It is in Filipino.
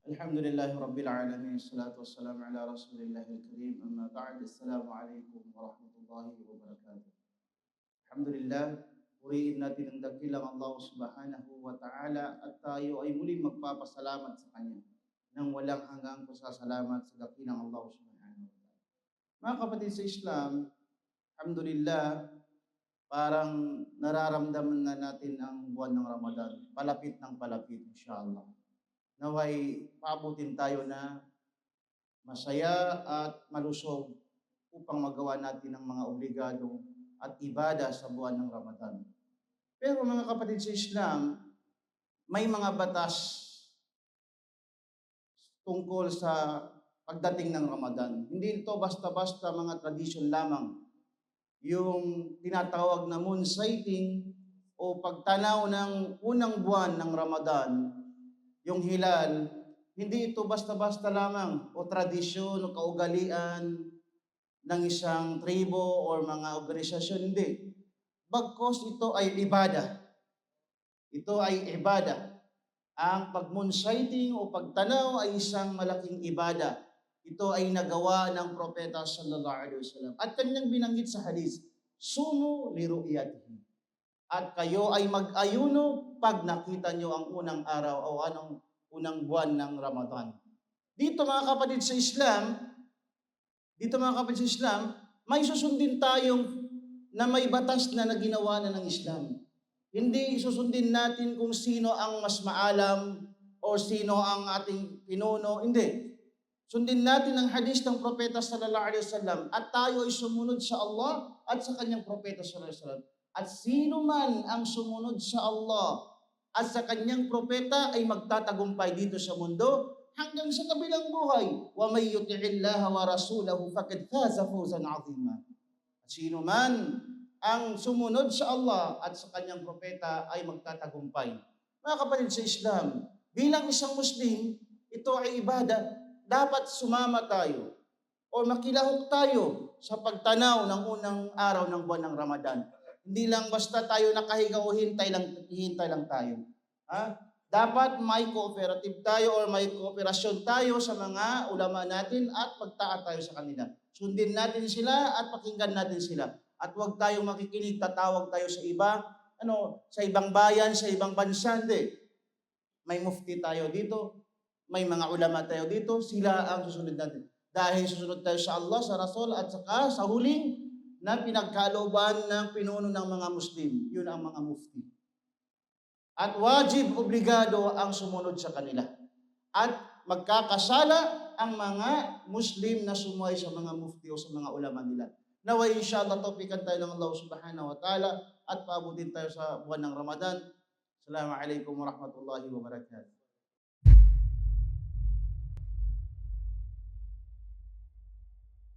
Alhamdulillahi Rabbil Alamin. Salatu wassalamu ala Rasulillahil Karim. Amma ba'd. Assalamualaikum warahmatullahi wabarakatuh. Alhamdulillah, purihin natin ang dakilang Allah subhanahu wa ta'ala at tayo ay muling magpapasalamat sa Kanya nang walang hanggang pasasalamat sa dakilang Allah subhanahu wa ta'ala. Mga kapatid sa Islam, alhamdulillah, parang nararamdaman na natin ang buwan ng Ramadan. Palapit ng palapit, inshallah. Naway paabutin tayo na masaya at malusog upang magawa natin ang mga obligado at ibada sa buwan ng Ramadan. Pero mga kapatid sa Islam, may mga batas tungkol sa pagdating ng Ramadan. Hindi ito basta-basta mga tradisyon lamang. Yung tinatawag na moon sighting o pagtanaw ng unang buwan ng Ramadan, yung hilal, hindi ito basta-basta lamang o tradisyon o kaugalian ng isang tribo o mga organisasyon, hindi. Bagkus ito ay ibada. Ito ay ibada. Ang pag-moon sighting o pagtanaw ay isang malaking ibada. Ito ay nagawa ng propeta sallallahu alaihi wasallam. At kanyang binanggit sa hadith, sumu li ru'yatihi. At kayo ay mag-ayuno pag nakita nyo ang unang araw o anong unang buwan ng Ramadan. Dito mga kapatid sa Islam, may susundin tayong na may batas na ginawa na ng Islam. Hindi susundin natin kung sino ang mas maalam o sino ang ating pinuno. Hindi. Sundin natin ang hadith ng propeta sallallahu alaihi wasallam at tayo ay sumunod sa Allah at sa kanyang propeta sallallahu alaihi wasallam. At sino man ang sumunod sa Allah at sa kanyang propeta ay magtatagumpay dito sa mundo hanggang sa kabilang buhay. Wa may yuti'illaha wa rasulahu faqad faza fawzan 'azima. At sino man ang sumunod sa Allah at sa kanyang propeta ay magtatagumpay. Mga kapatid sa Islam, bilang isang Muslim, ito ay ibada. Dapat sumama tayo o makilahok tayo sa pagtanaw ng unang araw ng buwan ng Ramadan. Hindi lang basta tayo nakahiga o hintay lang tayo. Dapat may cooperative tayo o may kooperasyon tayo sa mga ulama natin at magtaat tayo sa kanila. Sundin natin sila at pakinggan natin sila. At huwag tayong makikinig, tatawag tayo sa iba, sa ibang bayan, sa ibang bansa. Hindi. May mufti tayo dito, may mga ulama tayo dito, sila ang susunod natin. Dahil susunod tayo sa Allah, sa Rasul, at saka sa huling na pinagkalooban ng pinuno ng mga Muslim. Yun ang mga mufti. At wajib, obligado ang sumunod sa kanila. At magkakasala ang mga Muslim na sumuhay sa mga mufti o sa mga ulama nila. Naway inshallah topikan tayo ng Allah subhanahu wa ta'ala at paabutin tayo sa buwan ng Ramadan. Assalamualaikum warahmatullahi wabarakatuh.